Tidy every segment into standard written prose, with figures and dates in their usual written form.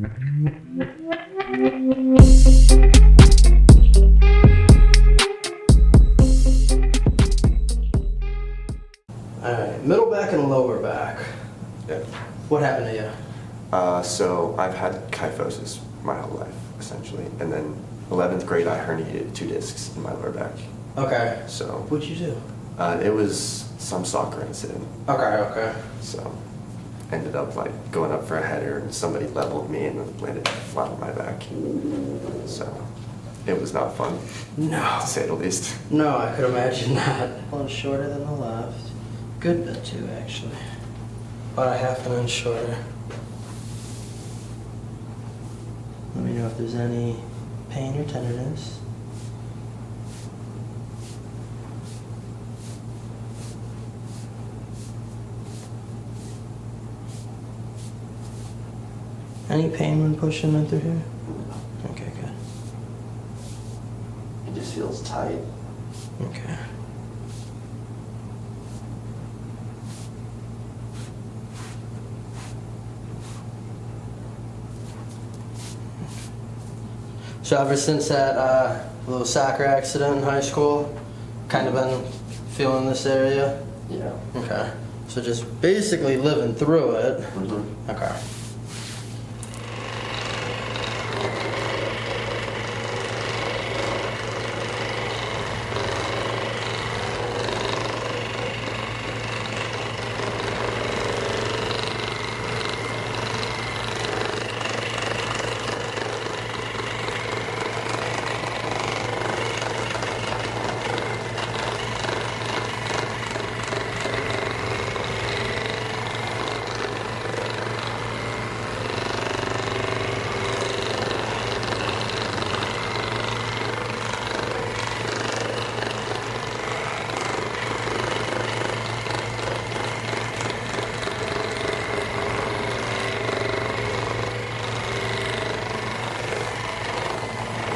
Alright, middle back and lower back. Yeah. What happened to you? So I've had kyphosis my whole life, essentially. And then 11th grade, I herniated 2 discs in my lower back. Okay. So What'd you do? it was some soccer incident. Okay. So ended up like going up for a header and somebody leveled me and then landed flat on my back. So it was not fun. No. To say the least. No, I could imagine that. A little shorter than the left. Good bit too, actually. About a half an inch shorter. Let me know if there's any pain or tenderness. Any pain when pushing in through here? Okay, good. It just feels tight. Okay. So ever since that little soccer accident in high school, kind of been feeling this area? Yeah. Okay. So just basically living through it. Mm-hmm. Okay.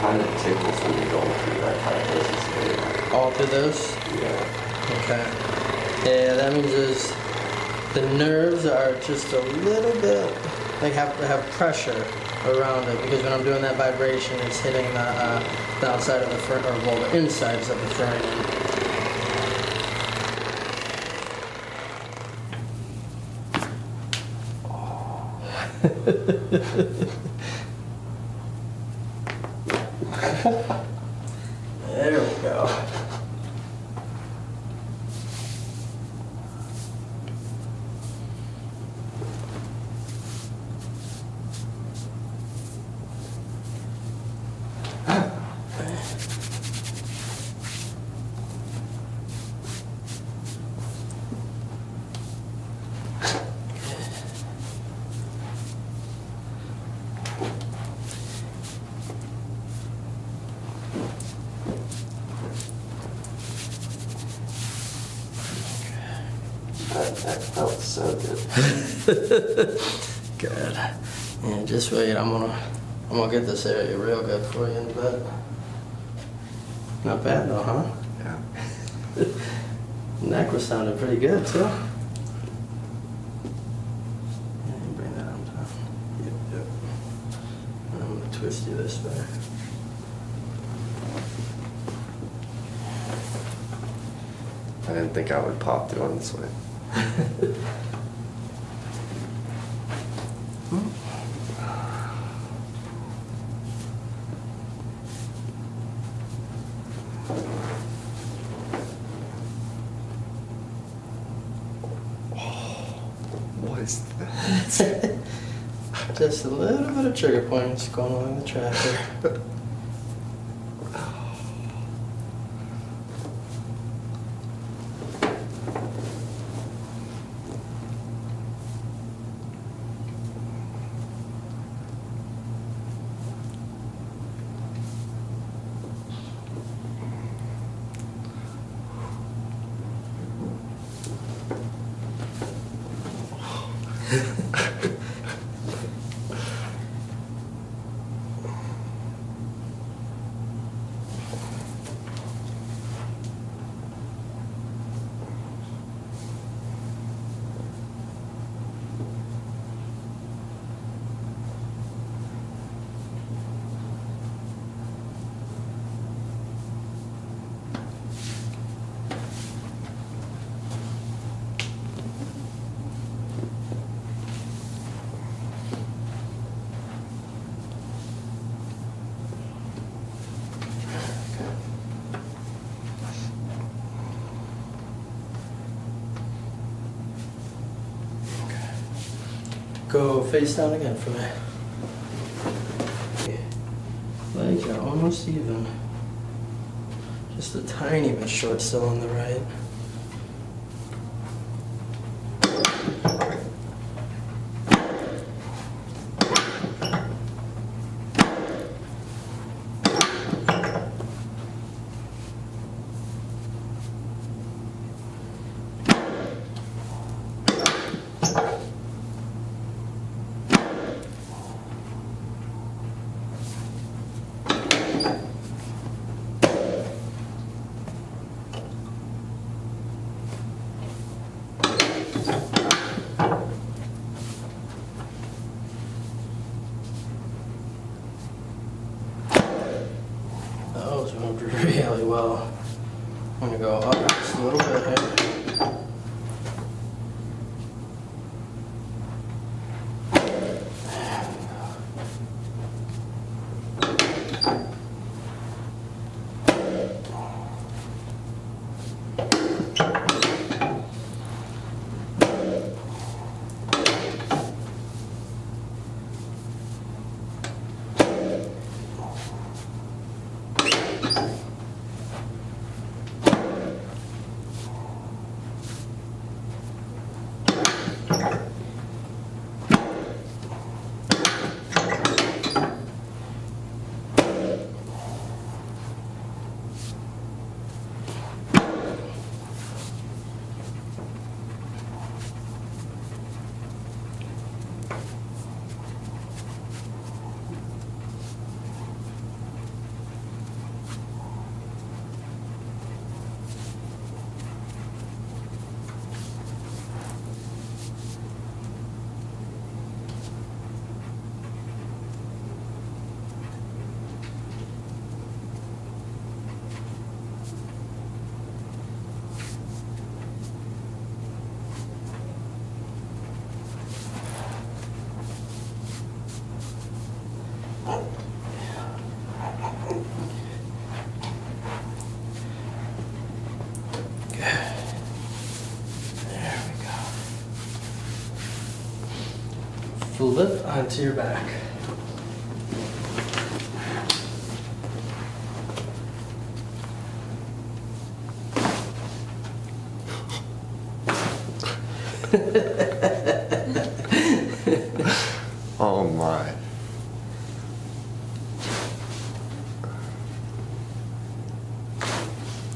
Kind of tickles when you're going through that kyphosis area. All through this? Yeah. Okay. Yeah, that means is the nerves are just a little bit, like have pressure around it, because when I'm doing that vibration, it's hitting the outside of the well, the insides of the foramen. There we go. That felt so good. Good. Yeah, just wait. I'm gonna get this area real good for you in a bit. Not bad though, huh? Yeah. Neck was sounding pretty good too. Yeah, you bring that on top. Yep. And I'm gonna twist you this way. I didn't think I would pop doing this way. What is that? Just a little bit of trigger points going along the track there. Go face down again for me. Legs are almost even. Just a tiny bit short still on the right. Really well. I'm gonna go up just a little bit here. Flip onto your back. Oh my.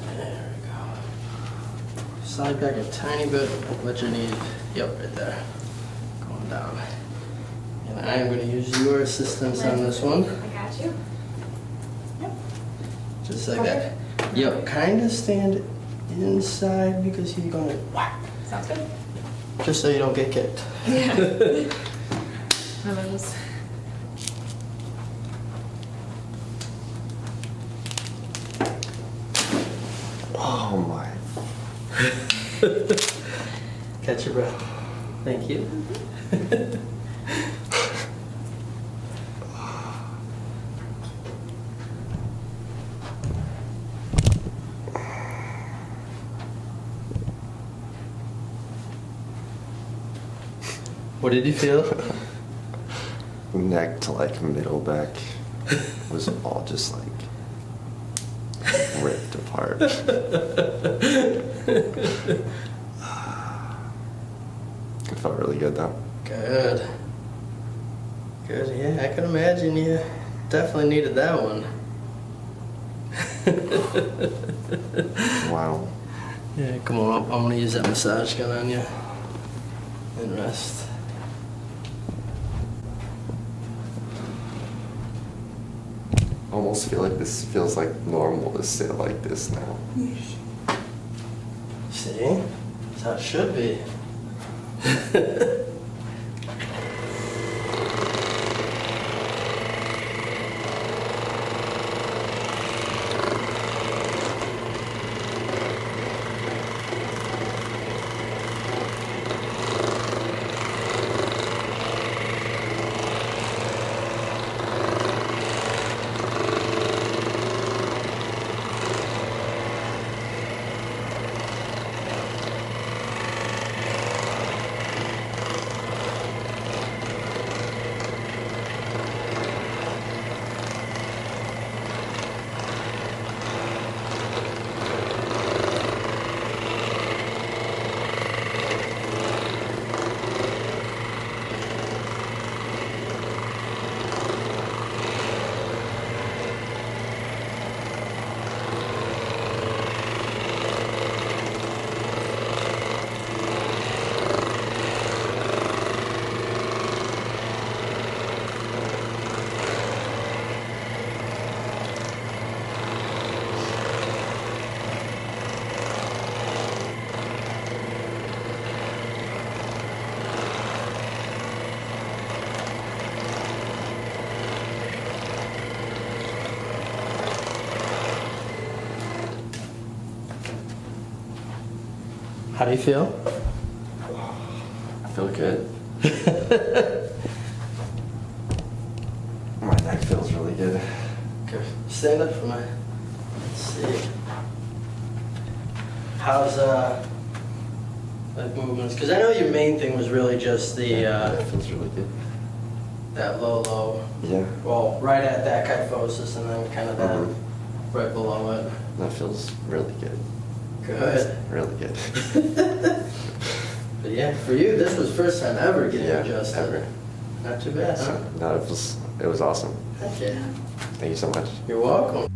There we go. Slide back a tiny bit, let your knee, yep, right there. Going down. And I am going to use your assistance on this one. I got you. Yep. Just like that. Yep, kind of stand inside because you're going to whack. Sounds good. Just so you don't get kicked. Yeah. One of those. Oh my. Catch your breath. Thank you. What did you feel? Neck to like middle back was all just like ripped apart. It felt really good though. Good. Good, yeah, I can imagine you definitely needed that one. Wow. Yeah, come on, I'm gonna use that massage gun on you. And rest. Almost feel like this feels like normal to sit like this now. See? That's how it should be. How do you feel? I feel good. My neck feels really good. Okay, stand up for me. Let's see. How's like movements? Because I know your main thing was really just the It feels really good. that low. Yeah. Well, right at that kyphosis, and then kind of that Mhm. right below it. That feels really good. Good. Really good. But yeah, for you, this was first time ever getting Yeah, adjusted. ever. Not too bad, huh? So, no, it was awesome. Heck yeah. Thank you so much. You're welcome.